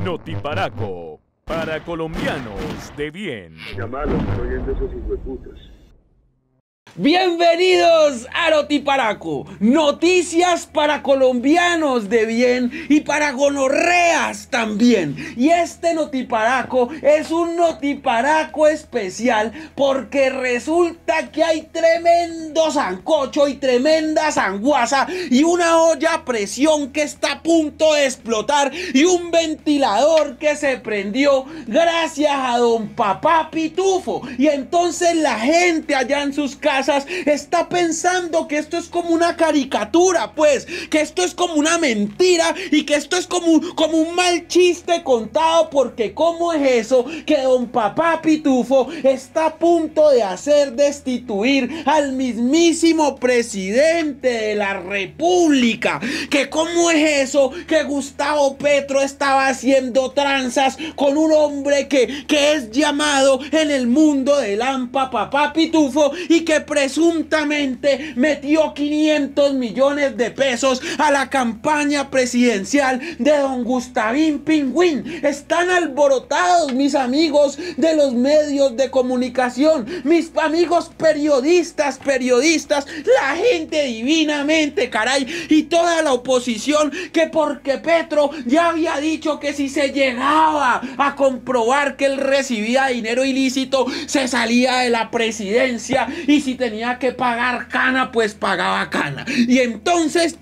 Notiparaco, para colombianos de bien. Llamalo, estoy oyendo esos hijueputas. Bienvenidos a Notiparaco, noticias para colombianos de bien y para gonorreas también. Y este Notiparaco es un Notiparaco especial porque resulta que hay tremendo sancocho y tremenda sanguaza y una olla a presión que está a punto de explotar y un ventilador que se prendió gracias a don Papá Pitufo. Y entonces la gente allá en sus casas está pensando que esto es como una caricatura, pues, que esto es como una mentira y que esto es como un mal chiste contado, porque ¿cómo es eso que don Papá Pitufo está a punto de hacer destituir al mismísimo presidente de la República? Que ¿cómo es eso que Gustavo Petro estaba haciendo tranzas con un hombre que es llamado en el mundo del AMPA Papá Pitufo y que presuntamente metió 500 millones de pesos a la campaña presidencial de don Gustavín Pingüín? Están alborotados mis amigos de los medios de comunicación, mis amigos periodistas, la gente divinamente, caray, y toda la oposición, que porque Petro ya había dicho que si se llegaba a comprobar que él recibía dinero ilícito, se salía de la presidencia, y si tenía que pagar cana, pues pagaba cana. Y entonces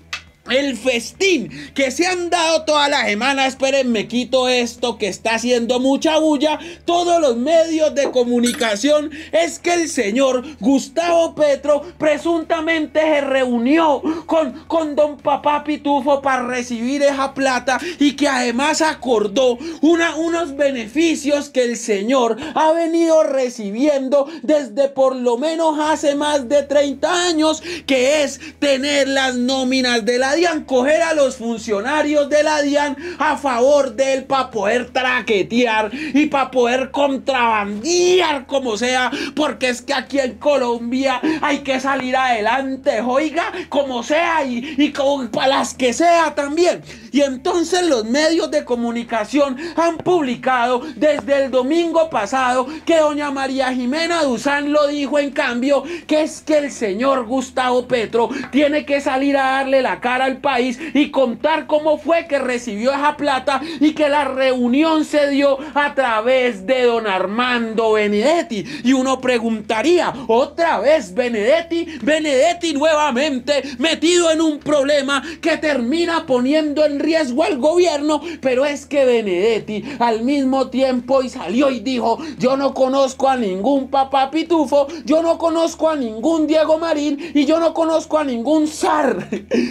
el festín que se han dado toda la semana, espérenme, quito esto que está haciendo mucha bulla, todos los medios de comunicación, es que el señor Gustavo Petro presuntamente se reunió con don Papá Pitufo para recibir esa plata y que además acordó unos beneficios que el señor ha venido recibiendo desde por lo menos hace más de 30 años, que es tener las nóminas de la DIAN, coger a los funcionarios de la DIAN a favor de él para poder traquetear y para poder contrabandear como sea, porque es que aquí en Colombia hay que salir adelante, oiga, como sea y como para las que sea también. Y entonces los medios de comunicación han publicado desde el domingo pasado que doña María Jimena Duzán lo dijo, en cambio, que es que el señor Gustavo Petro tiene que salir a darle la cara al país y contar cómo fue que recibió esa plata y que la reunión se dio a través de don Armando Benedetti. Y uno preguntaría, otra vez Benedetti nuevamente metido en un problema que termina poniendo en riesgo al gobierno. Pero es que Benedetti al mismo tiempo y salió y dijo: yo no conozco a ningún Papá Pitufo, yo no conozco a ningún Diego Marín y yo no conozco a ningún zar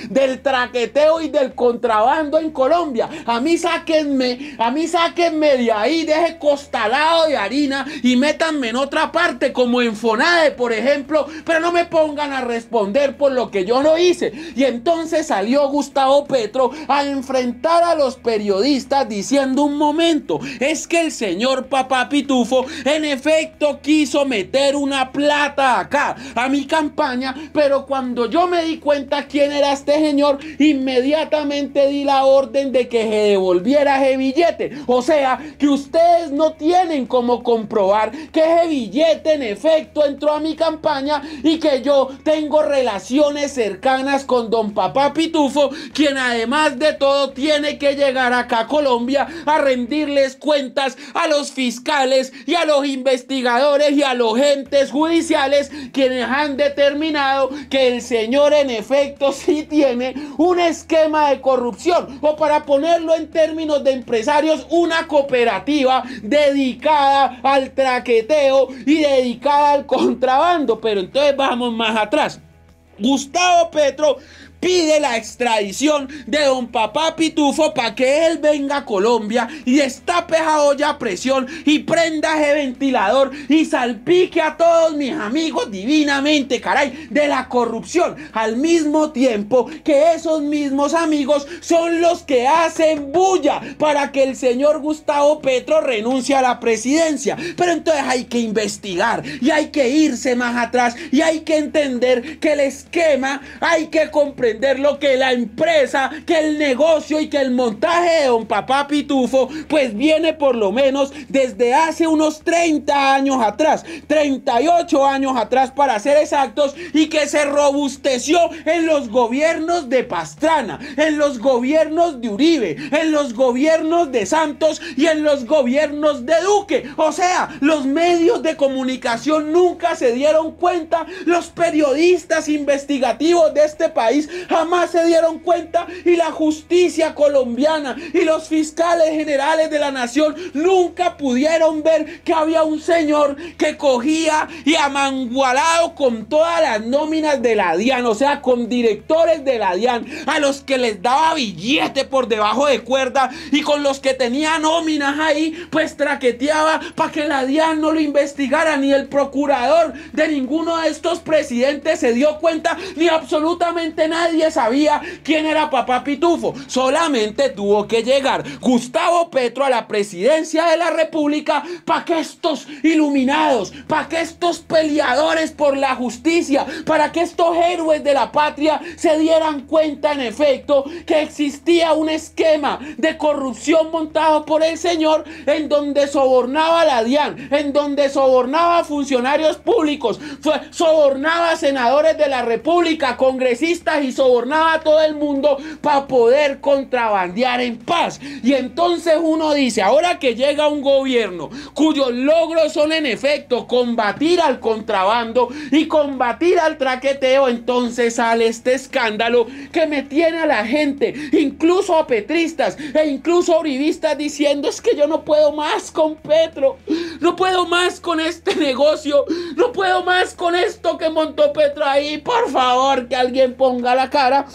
del traqueteo y del contrabando en Colombia. A mí sáquenme de ahí, de ese costalado de harina y métanme en otra parte, como en Fonade, por ejemplo, pero no me pongan a responder por lo que yo no hice. Y entonces salió Gustavo Petro a enfrentar a los periodistas diciendo: un momento, es que el señor Papá Pitufo en efecto quiso meter una plata acá a mi campaña, pero cuando yo me di cuenta quién era este señor, inmediatamente di la orden de que se devolviera ese billete. O sea, que ustedes no tienen cómo comprobar que ese billete en efecto entró a mi campaña y que yo tengo relaciones cercanas con don Papá Pitufo, quien además de todo tiene que llegar acá a Colombia a rendirles cuentas a los fiscales y a los investigadores y a los entes judiciales, quienes han determinado que el señor en efecto sí tiene un esquema de corrupción, o para ponerlo en términos de empresarios, una cooperativa dedicada al traqueteo y dedicada al contrabando. Pero entonces vamos más atrás. Gustavo Petro pide la extradición de don Papá Pitufo para que él venga a Colombia y destape esa olla a presión y prenda ese ventilador y salpique a todos mis amigos divinamente, caray, de la corrupción, al mismo tiempo que esos mismos amigos son los que hacen bulla para que el señor Gustavo Petro renuncie a la presidencia. Pero entonces hay que investigar y hay que irse más atrás y hay que entender que el esquema hay que comprender comprender lo que la empresa, que el negocio y que el montaje de don Papá Pitufo pues viene por lo menos desde hace unos 30 años atrás, 38 años atrás para ser exactos, y que se robusteció en los gobiernos de Pastrana, en los gobiernos de Uribe, en los gobiernos de Santos y en los gobiernos de Duque. O sea, los medios de comunicación nunca se dieron cuenta, los periodistas investigativos de este país jamás se dieron cuenta, y la justicia colombiana y los fiscales generales de la nación nunca pudieron ver que había un señor que cogía y amangualado con todas las nóminas de la DIAN, o sea, con directores de la DIAN, a los que les daba billete por debajo de cuerda, y con los que tenía nóminas ahí, pues traqueteaba para que la DIAN no lo investigara. Ni el procurador de ninguno de estos presidentes se dio cuenta, ni absolutamente nadie sabía quién era Papá Pitufo. Solamente tuvo que llegar Gustavo Petro a la presidencia de la República para que estos iluminados, para que estos peleadores por la justicia, para que estos héroes de la patria se dieran cuenta en efecto que existía un esquema de corrupción montado por el señor, en donde sobornaba a la DIAN, en donde sobornaba a funcionarios públicos, sobornaba a senadores de la República, congresistas, y sobornaba a todo el mundo para poder contrabandear en paz. Y entonces uno dice, ahora que llega un gobierno cuyos logros son en efecto combatir al contrabando y combatir al traqueteo, entonces sale este escándalo que me tiene a la gente, incluso a petristas e incluso a uribistas, diciendo: es que yo no puedo más con Petro, no puedo más con este negocio, no puedo más con esto que montó Petro ahí, por favor que alguien ponga la cara.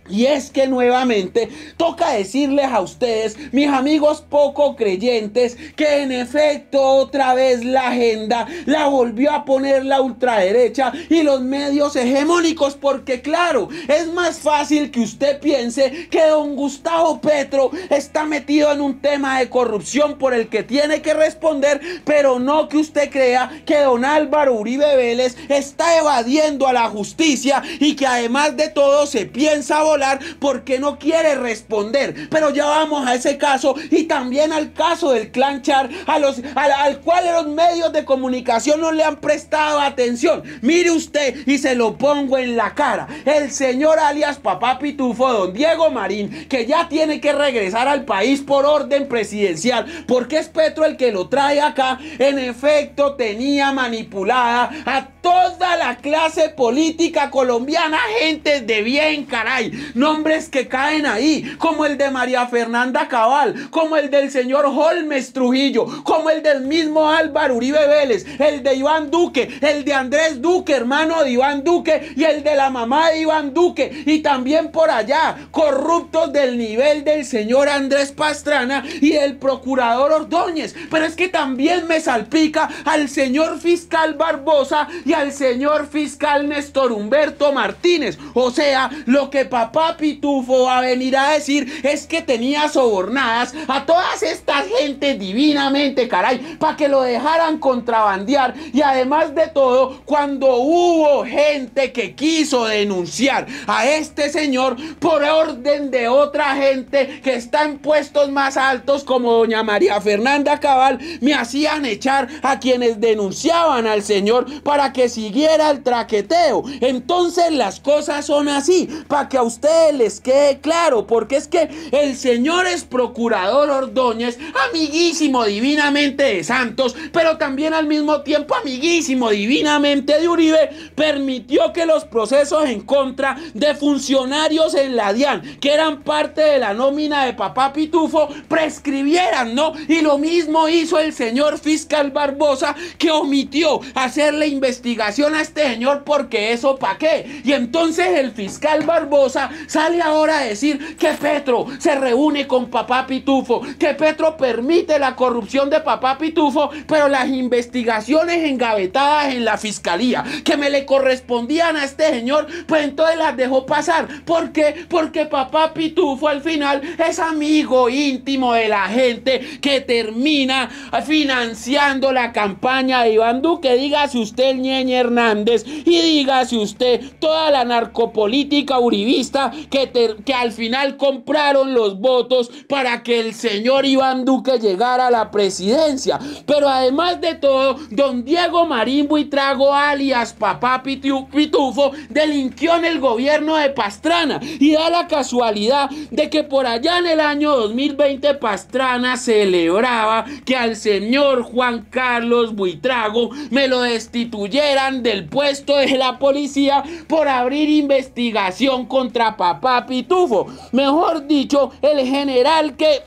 Y es que nuevamente toca decirles a ustedes, mis amigos poco creyentes, que en efecto otra vez la agenda la volvió a poner la ultraderecha y los medios hegemónicos, porque claro, es más fácil que usted piense que don Gustavo Petro está metido en un tema de corrupción por el que tiene que responder, pero no que usted crea que don Álvaro Uribe Vélez está evadiendo a la justicia y que además de todo se piensa volar porque no quiere responder. Pero ya vamos a ese caso, y también al caso del clan Char, al cual los medios de comunicación no le han prestado atención. Mire usted, y se lo pongo en la cara, el señor alias Papá Pitufo, don Diego Marín, que ya tiene que regresar al país por orden presidencial, porque es Petro el que lo trae acá, en efecto tenía manipulada a toda la clase política colombiana, gente de bien, caray, nombres que caen ahí, como el de María Fernanda Cabal, como el del señor Holmes Trujillo, como el del mismo Álvaro Uribe Vélez, el de Iván Duque, el de Andrés Duque, hermano de Iván Duque, y el de la mamá de Iván Duque, y también por allá, corruptos del nivel del señor Andrés Pastrana y del procurador Ordóñez. Pero es que también me salpica al señor fiscal Barbosa y al señor fiscal Néstor Humberto Martínez. O sea, lo que Papá Pitufo va a venir a decir es que tenía sobornadas a todas estas gentes divinamente, caray, para que lo dejaran contrabandear. Y además de todo, cuando hubo gente que quiso denunciar a este señor por orden de otra gente que está en puestos más altos, como doña María Fernanda Cabal, me hacían echar a quienes denunciaban al señor para que siguiera el traqueteo. Entonces las cosas son así, para que a ustedes les quede claro, porque es que el señor es procurador Ordóñez, amiguísimo divinamente de Santos, pero también al mismo tiempo amiguísimo divinamente de Uribe, permitió que los procesos en contra de funcionarios en la DIAN, que eran parte de la nómina de Papá Pitufo, prescribieran, ¿no? Y lo mismo hizo el señor fiscal Barbosa, que omitió hacerle investigación a este señor, porque eso ¿para qué? Y entonces el fiscal Barbosa sale ahora a decir que Petro se reúne con Papá Pitufo, que Petro permite la corrupción de Papá Pitufo, pero las investigaciones engavetadas en la fiscalía que me le correspondían a este señor, pues entonces las dejó pasar. ¿Por qué? Porque Papá Pitufo al final es amigo íntimo de la gente que termina financiando la campaña de Iván Duque. Dígase usted el Ñeñe Hernández y dígase usted toda la narcopolítica uribista que al final compraron los votos para que el señor Iván Duque llegara a la presidencia. Pero además de todo, don Diego Marín Buitrago, alias Papá Pitufo, delinquió en el gobierno de Pastrana, y da la casualidad de que por allá en el año 2020 Pastrana celebraba que al señor Juan Carlos Buitrago me lo destituyeran del puesto de la policía por abrir investigación contra Papá Pitufo. Mejor dicho, el general que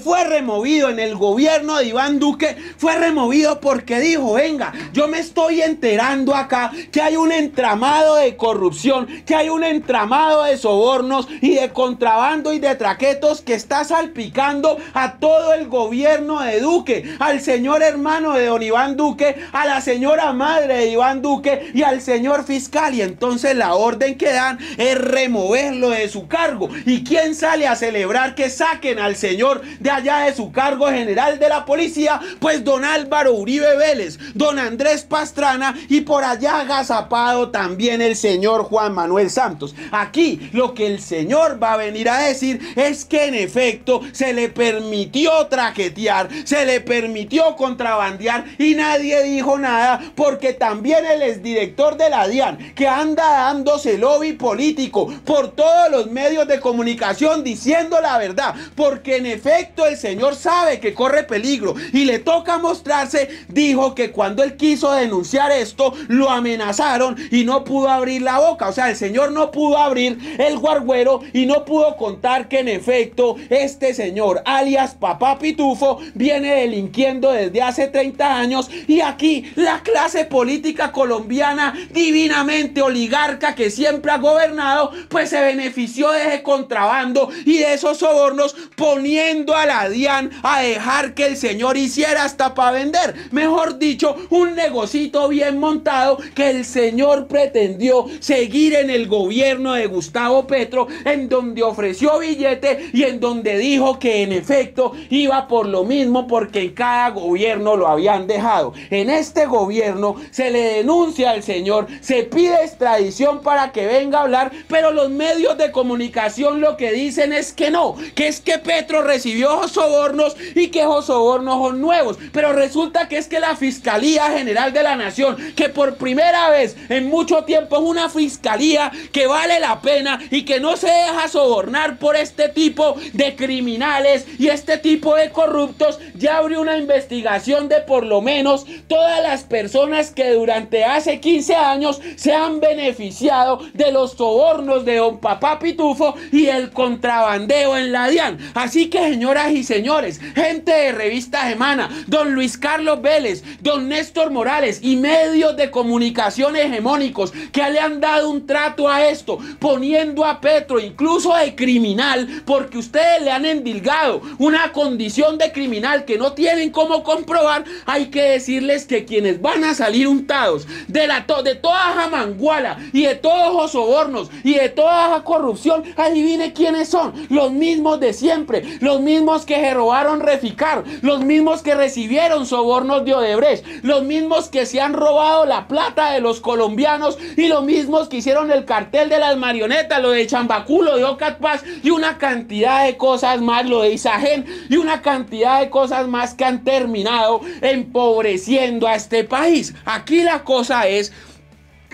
fue removido en el gobierno de Iván Duque, fue removido porque dijo: venga, yo me estoy enterando acá que hay un entramado de corrupción, que hay un entramado de sobornos y de contrabando y de traquetos que está salpicando a todo el gobierno de Duque, al señor hermano de don Iván Duque, a la señora madre de Iván Duque y al señor fiscal. Y entonces la orden que dan es removerlo de su cargo. ¿Y quién sale a celebrar que saquen al señor de allá de su cargo general de la policía? Pues don Álvaro Uribe Vélez, don Andrés Pastrana y por allá agazapado también el señor Juan Manuel Santos. Aquí lo que el señor va a venir a decir es que en efecto se le permitió traquetear, se le permitió contrabandear y nadie dijo nada, porque también el exdirector de la DIAN, que anda dándose lobby político por todos los medios de comunicación diciendo la verdad, porque en efecto el señor sabe que corre peligro y le toca mostrarse, dijo que cuando él quiso denunciar esto lo amenazaron y no pudo abrir la boca. O sea, el señor no pudo abrir el guarguero y no pudo contar que en efecto este señor, alias Papá Pitufo, viene delinquiendo desde hace 30 años y aquí la clase política colombiana, divinamente oligarca que siempre ha gobernado, pues se benefició de ese contrabando y de esos sobornos, poniendo a la DIAN a dejar que el señor hiciera hasta para vender. Mejor dicho, un negocito bien montado que el señor pretendió seguir en el gobierno de Gustavo Petro, en donde ofreció billete y en donde dijo que en efecto iba por lo mismo, porque en cada gobierno lo habían dejado. En este gobierno se le denuncia al señor, se pide extradición para que venga a hablar, pero los medios de comunicación lo que dicen es que no, que es que Petro recibió sobornos y que esos sobornos son nuevos. Pero resulta que es que la Fiscalía General de la Nación, que por primera vez en mucho tiempo es una fiscalía que vale la pena y que no se deja sobornar por este tipo de criminales y este tipo de corruptos, ya abrió una investigación de por lo menos todas las personas que durante hace 15 años se han beneficiado de los sobornos de don Papá Pitufo y el contrabandeo en la DIAN. Así que, señoras y señores, gente de Revista Semana, don Luis Carlos Vélez, don Néstor Morales y medios de comunicación hegemónicos que le han dado un trato a esto, poniendo a Petro incluso de criminal, porque ustedes le han endilgado una condición de criminal que no tienen cómo comprobar. Hay que decirles que quienes van a salir untados de toda esa manguala y de todos los sobornos y de toda esa corrupción, adivine quiénes son: los mismos de siempre, los mismos que se robaron Reficar, los mismos que recibieron sobornos de Odebrecht, los mismos que se han robado la plata de los colombianos y los mismos que hicieron el cartel de las marionetas, lo de Chambacú, lo de Ocat Paz y una cantidad de cosas más, lo de Isagen y una cantidad de cosas más que han terminado empobreciendo a este país. Aquí la cosa es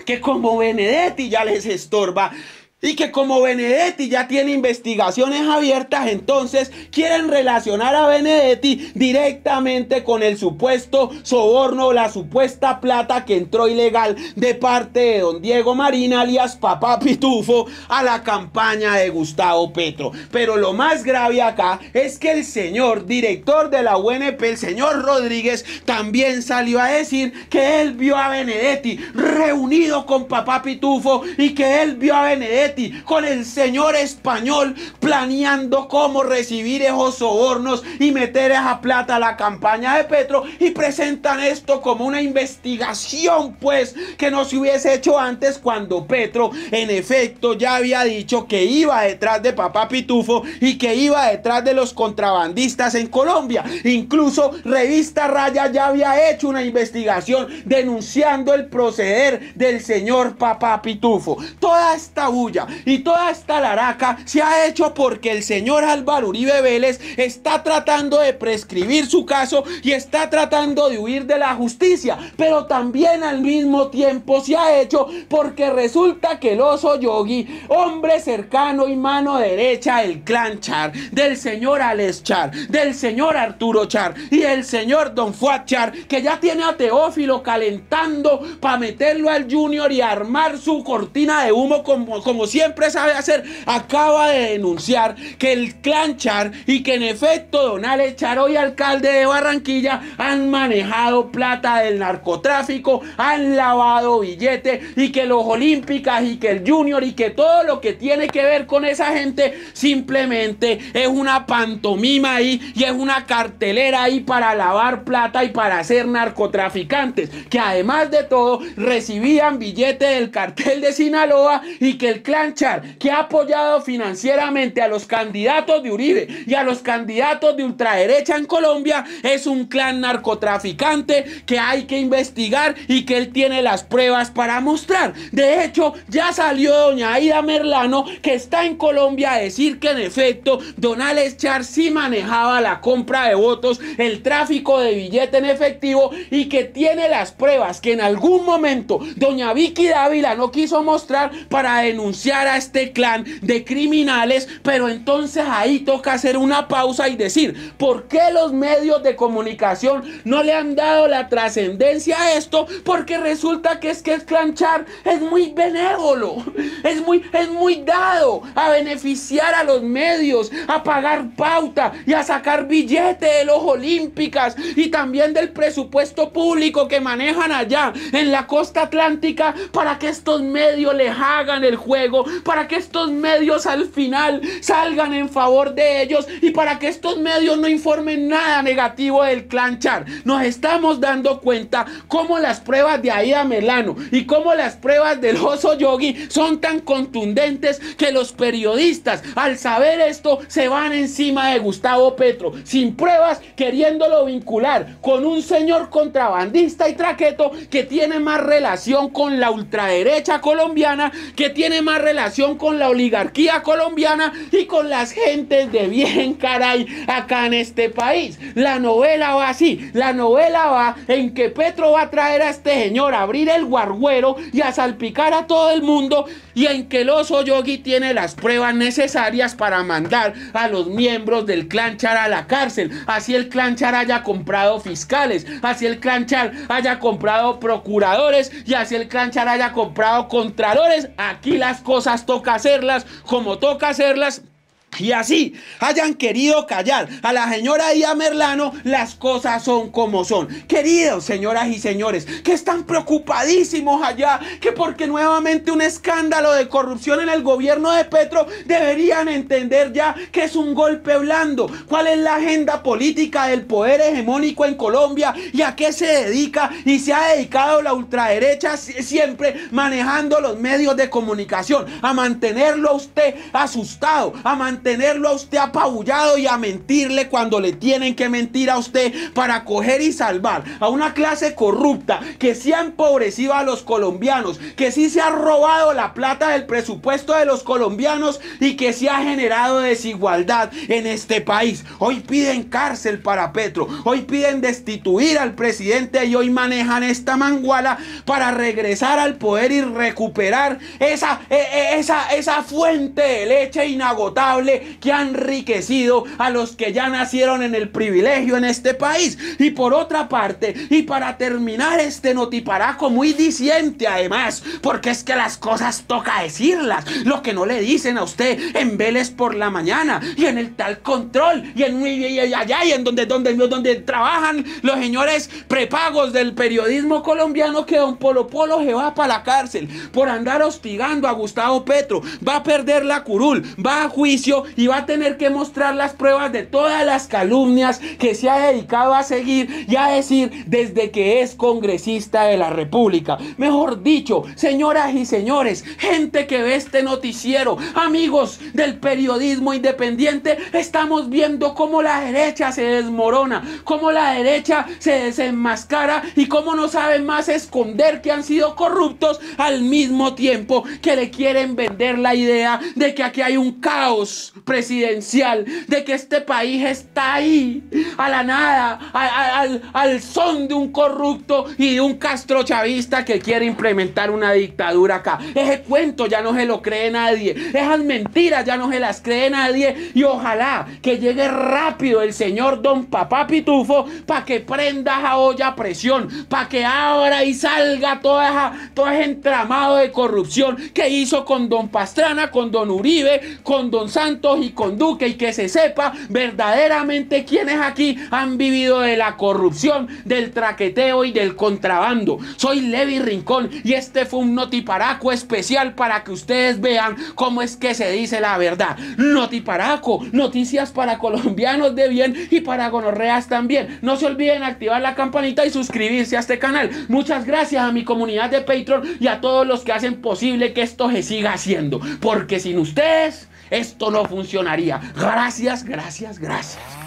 que como Benedetti ya les estorba y que como Benedetti ya tiene investigaciones abiertas, entonces quieren relacionar a Benedetti directamente con el supuesto soborno, la supuesta plata que entró ilegal de parte de don Diego Marín, alias Papá Pitufo, a la campaña de Gustavo Petro. Pero lo más grave acá es que el señor director de la UNP, el señor Rodríguez, también salió a decir que él vio a Benedetti reunido con Papá Pitufo y que él vio a Benedetti Michetti, con el señor español, planeando cómo recibir esos sobornos y meter esa plata a la campaña de Petro, y presentan esto como una investigación, pues, que no se hubiese hecho antes, cuando Petro en efecto ya había dicho que iba detrás de Papá Pitufo y que iba detrás de los contrabandistas en Colombia. Incluso Revista Raya ya había hecho una investigación denunciando el proceder del señor Papá Pitufo. Toda esta bulla y toda esta laraca se ha hecho porque el señor Álvaro Uribe Vélez está tratando de prescribir su caso y está tratando de huir de la justicia, pero también al mismo tiempo se ha hecho porque resulta que el oso Yogi, hombre cercano y mano derecha del clan Char, del señor Alex Char, del señor Arturo Char y del señor Don Fuad Char, que ya tiene a Teófilo calentando para meterlo al Junior y armar su cortina de humo como siempre sabe hacer, acaba de denunciar que el clan Char y que en efecto Don Alex Char, hoy alcalde de Barranquilla, han manejado plata del narcotráfico, han lavado billetes, y que los Olímpicas y que el Junior y que todo lo que tiene que ver con esa gente simplemente es una pantomima ahí y es una cartelera ahí para lavar plata y para ser narcotraficantes, que además de todo recibían billetes del cartel de Sinaloa, y que el clan Char, que ha apoyado financieramente a los candidatos de Uribe y a los candidatos de ultraderecha en Colombia, es un clan narcotraficante que hay que investigar y que él tiene las pruebas para mostrar. De hecho, ya salió doña Aida Merlano, que está en Colombia, a decir que en efecto Don Alex Char sí manejaba la compra de votos, el tráfico de billete en efectivo, y que tiene las pruebas que en algún momento doña Vicky Dávila no quiso mostrar para denunciar a este clan de criminales. Pero entonces ahí toca hacer una pausa y decir, ¿por qué los medios de comunicación no le han dado la trascendencia a esto? Porque resulta que el clan Char es muy benévolo, es muy dado a beneficiar a los medios, a pagar pauta y a sacar billete de los Olímpicas y también del presupuesto público que manejan allá en la costa atlántica, para que estos medios les hagan el juego, para que estos medios al final salgan en favor de ellos y para que estos medios no informen nada negativo del clan Char. Nos estamos dando cuenta cómo las pruebas de Aida Merlano y cómo las pruebas del oso Yogi son tan contundentes que los periodistas, al saber esto, se van encima de Gustavo Petro sin pruebas, queriéndolo vincular con un señor contrabandista y traqueto que tiene más relación con la ultraderecha colombiana, que tiene más relación con la oligarquía colombiana y con las gentes de bien, caray, acá en este país. La novela va así, la novela va en que Petro va a traer a este señor a abrir el guarguero y a salpicar a todo el mundo, y en que el oso Yogi tiene las pruebas necesarias para mandar a los miembros del clan Char a la cárcel. Así el clan Char haya comprado fiscales, así el clan Char haya comprado procuradores y así el clan Char haya comprado contralores. Aquí las cosas toca hacerlas como toca hacerlas. Y así hayan querido callar a la señora Aida Merlano, las cosas son como son. Queridos señoras y señores, que están preocupadísimos allá, que porque nuevamente un escándalo de corrupción en el gobierno de Petro, deberían entender ya que es un golpe blando. ¿Cuál es la agenda política del poder hegemónico en Colombia y a qué se dedica y se ha dedicado la ultraderecha siempre manejando los medios de comunicación? A mantenerlo a usted asustado, a mantenerlo a usted apabullado y a mentirle cuando le tienen que mentir a usted para coger y salvar a una clase corrupta que sí ha empobrecido a los colombianos, que sí se ha robado la plata del presupuesto de los colombianos y que sí ha generado desigualdad en este país. Hoy piden cárcel para Petro, hoy piden destituir al presidente y hoy manejan esta manguala para regresar al poder y recuperar esa fuente de leche inagotable miserable que ha enriquecido a los que ya nacieron en el privilegio en este país. Y por otra parte, y para terminar este notiparaco muy diciente además, porque es que las cosas toca decirlas, lo que no le dicen a usted en Vélez por la mañana y en el tal control y allá y en donde trabajan los señores prepagos del periodismo colombiano, que don Polo Polo se va para la cárcel por andar hostigando a Gustavo Petro, va a perder la curul, va a juicio y va a tener que mostrar las pruebas de todas las calumnias que se ha dedicado a seguir y a decir desde que es congresista de la República. Mejor dicho, señoras y señores, gente que ve este noticiero, amigos del periodismo independiente, estamos viendo cómo la derecha se desmorona, cómo la derecha se desenmascara y cómo no saben más esconder que han sido corruptos, al mismo tiempo que le quieren vender la idea de que aquí hay un caos presidencial, de que este país está ahí a la nada, al son de un corrupto y de un castrochavista que quiere implementar una dictadura acá. Ese cuento ya no se lo cree nadie, esas mentiras ya no se las cree nadie, y ojalá que llegue rápido el señor don Papá Pitufo para que prenda esa olla a presión, para que abra y salga todo ese entramado de corrupción que hizo con don Pastrana, con don Uribe, con don Santos y con Duque, y que se sepa verdaderamente quiénes aquí han vivido de la corrupción, del traqueteo y del contrabando. Soy Levi Rincón y este fue un notiparaco especial para que ustedes vean cómo es que se dice la verdad. Notiparaco, noticias para colombianos de bien y para gonorreas también. No se olviden activar la campanita y suscribirse a este canal. Muchas gracias a mi comunidad de Patreon y a todos los que hacen posible que esto se siga haciendo, porque sin ustedes esto no funcionaría. Gracias, gracias, gracias.